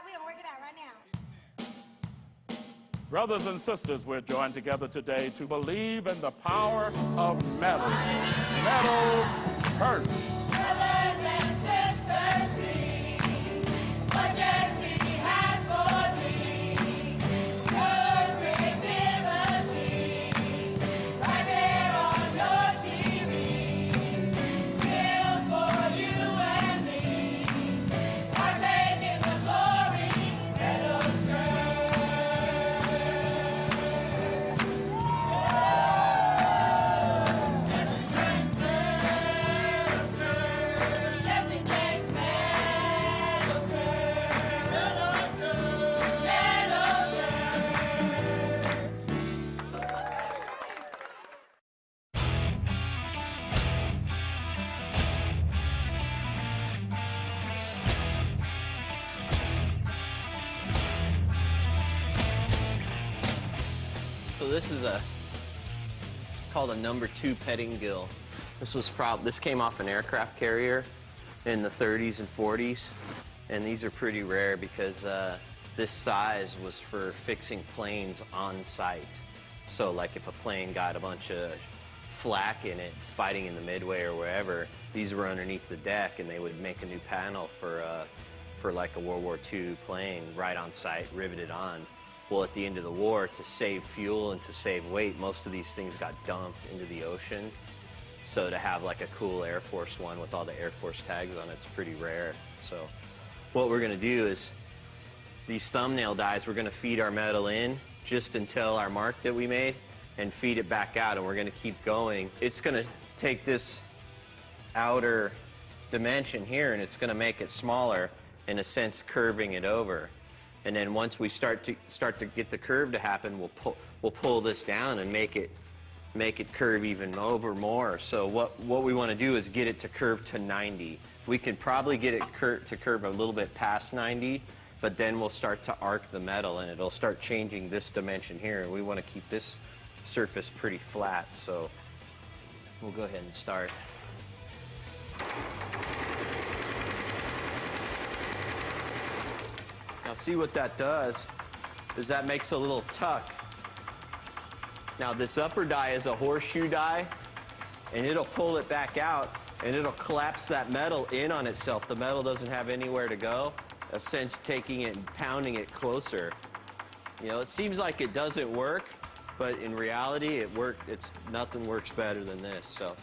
We're gonna work it out right now. Brothers and sisters, we're joined together today to believe in the power of metal. Metal Church. Brothers and sisters, sing what destiny has for thee. Your creativity, right there on your TV. Skills for you and me, partake in the glory, Metal Church. Jesse James Metal Church. Metal So this is called a #2 pettingill. This came off an aircraft carrier in the 30s and 40s, and these are pretty rare because this size was for fixing planes on site. So like if a plane got a bunch of flak in it fighting in the Midway or wherever, these were underneath the deck, and they would make a new panel for like a World War II plane right on site, riveted on. Well, at the end of the war, to save fuel and to save weight, most of these things got dumped into the ocean. So to have like a cool Air Force one with all the Air Force tags on it's pretty rare. So what we're gonna do is these thumbnail dies, we're gonna feed our metal in just until our mark that we made and feed it back out, and we're gonna keep going. It's gonna take this outer dimension here and it's gonna make it smaller, in a sense curving it over. And then once we start to get the curve to happen, we'll pull this down and make it curve even over more. So what we want to do is get it to curve to 90. We can probably get it to curve a little bit past 90, but then we'll start to arc the metal and it'll start changing this dimension here. And we want to keep this surface pretty flat. So we'll go ahead and start. Now see what that does is that makes a little tuck. Now this upper die is a horseshoe die, and it'll pull it back out and it'll collapse that metal in on itself. The metal doesn't have anywhere to go, a sense taking it and pounding it closer. You know, it seems like it doesn't work, but in reality it worked. Nothing works better than this. So.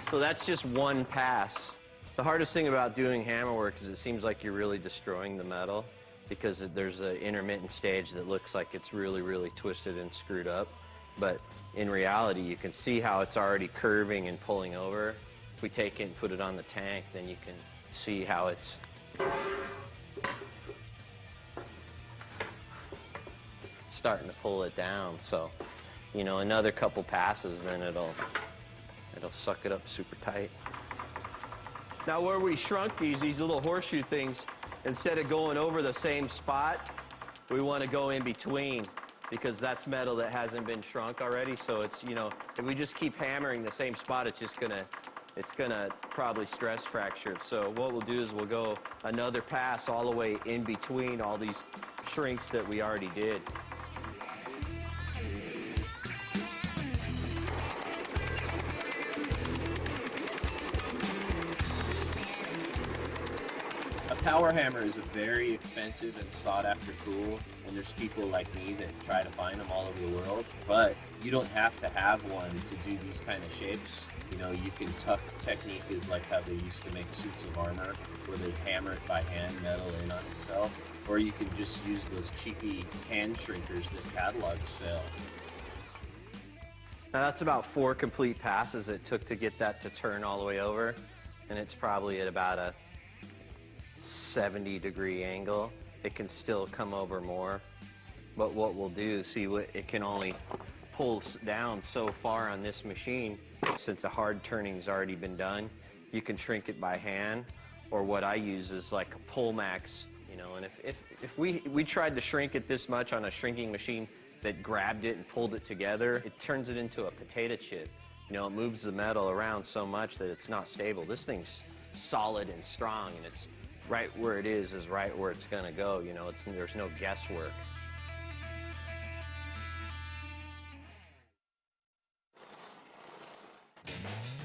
So that's just one pass. The hardest thing about doing hammer work is it seems like you're really destroying the metal because there's an intermittent stage that looks like it's really, really twisted and screwed up. But in reality, you can see how it's already curving and pulling over. If we take it and put it on the tank, then you can see how it's starting to pull it down. So, you know, another couple passes, then it'll suck it up super tight. Now where we shrunk these little horseshoe things, instead of going over the same spot, we want to go in between because that's metal that hasn't been shrunk already. So it's, you know, if we just keep hammering the same spot, it's gonna probably stress fracture it. So what we'll do is we'll go another pass all the way in between all these shrinks that we already did. A power hammer is a very expensive and sought-after tool, and there's people like me that try to find them all over the world, but you don't have to have one to do these kind of shapes. You know, you can tuck technique is like how they used to make suits of armor, where they hammer it by hand, metal in on itself, or you can just use those cheapy hand shrinkers that catalogs sell. Now that's about 4 complete passes it took to get that to turn all the way over, and it's probably at about a 70-degree angle. It can still come over more, but what we'll do, see, it can only pulls down so far on this machine, since the hard turning's already been done, you can shrink it by hand, or what I use is like a pull max, you know, and if we tried to shrink it this much on a shrinking machine that grabbed it and pulled it together, it turns it into a potato chip. You know, it moves the metal around so much that it's not stable. This thing's solid and strong, and it's right where it is right where it's gonna go, you know, there's no guesswork.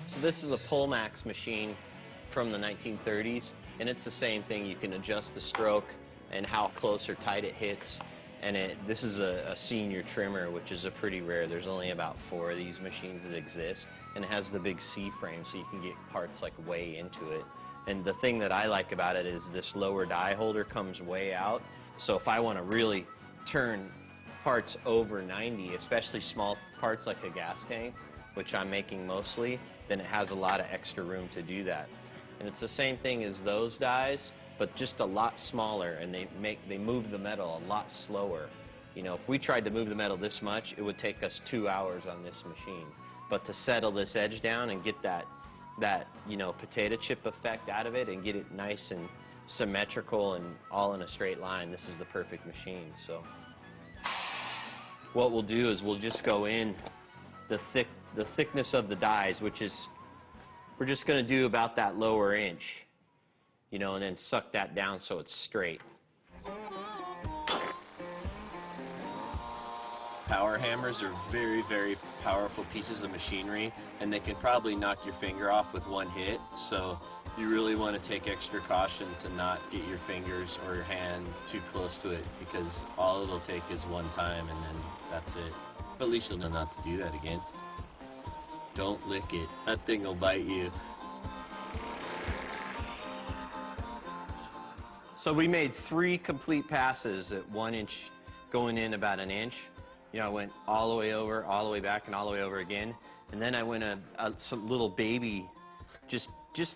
So this is a Pullmax machine from the 1930s, and it's the same thing. You can adjust the stroke and how close or tight it hits. And this is a senior trimmer, which is a pretty rare. There's only about 4 of these machines that exist, and it has the big C-frame, so you can get parts like way into it. And the thing that I like about it is this lower die holder comes way out. So if I want to really turn parts over 90, especially small parts like a gas tank, which I'm making mostly, then it has a lot of extra room to do that. And it's the same thing as those dies, but just a lot smaller, and they move the metal a lot slower. You know, if we tried to move the metal this much, it would take us 2 hours on this machine. But to settle this edge down and get that you know, potato chip effect out of it and get it nice and symmetrical and all in a straight line, this is the perfect machine. So what we'll do is we'll just go in the thickness of the dies, which is, we're just going to do about that lower inch, you know, and then suck that down so it's straight. Power hammers are very, very powerful pieces of machinery, and they can probably knock your finger off with one hit, so you really want to take extra caution to not get your fingers or your hand too close to it, because all it'll take is one time and then that's it. But at least you'll know not to do that again. Don't lick it. That thing will bite you. So we made 3 complete passes at 1 inch, going in about an inch. You know, I went all the way over, all the way back, and all the way over again. And then I went some little baby, just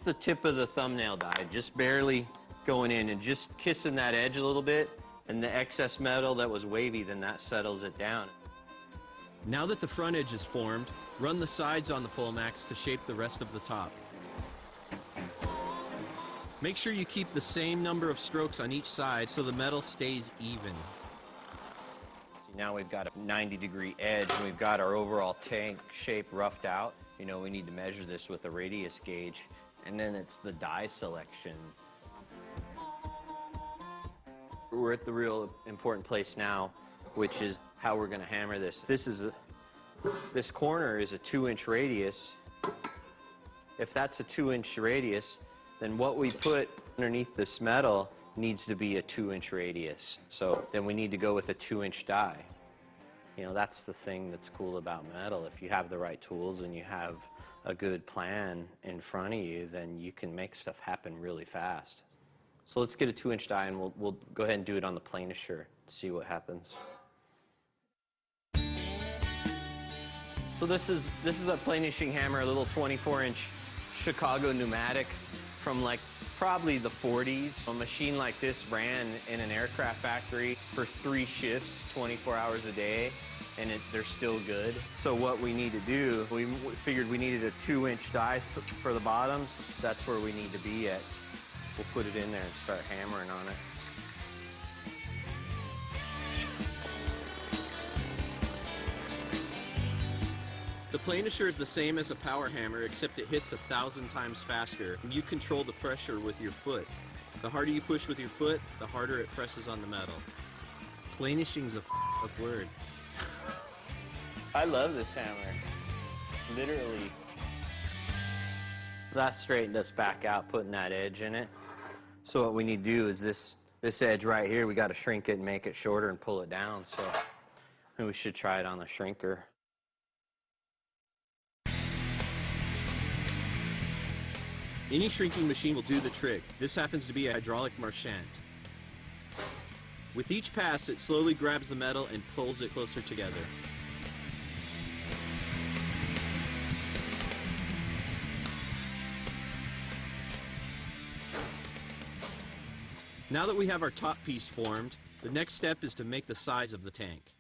the tip of the thumbnail die, just barely going in and just kissing that edge a little bit, and the excess metal that was wavy, then that settles it down. Now that the front edge is formed, run the sides on the Pullmax to shape the rest of the top. Make sure you keep the same number of strokes on each side so the metal stays even. Now we've got a 90-degree edge, and we've got our overall tank shape roughed out. You know, we need to measure this with a radius gauge, and then it's the die selection. We're at the real important place now, which is how we're going to hammer this. This corner is a 2-inch radius. If that's a 2-inch radius, then what we put underneath this metal needs to be a 2-inch radius. So then we need to go with a 2-inch die. You know, that's the thing that's cool about metal. If you have the right tools and you have a good plan in front of you, then you can make stuff happen really fast. So let's get a 2-inch die, and we'll go ahead and do it on the Planisher to see what happens. So this is a planishing hammer, a little 24-inch Chicago pneumatic from like probably the 40s. A machine like this ran in an aircraft factory for 3 shifts, 24 hours a day, and they're still good. So what we need to do, we figured we needed a 2-inch die for the bottoms. That's where we need to be at. We'll put it in there and start hammering on it. The Planisher is the same as a power hammer, except it hits 1,000 times faster. You control the pressure with your foot. The harder you push with your foot, the harder it presses on the metal. Planishing's a f***ing word. I love this hammer. Literally. That straightened us back out, putting that edge in it. So what we need to do is this edge right here, we got to shrink it and make it shorter and pull it down. So we should try it on the shrinker. Any shrinking machine will do the trick. This happens to be a hydraulic marchant. With each pass, it slowly grabs the metal and pulls it closer together. Now that we have our top piece formed, the next step is to make the size of the tank.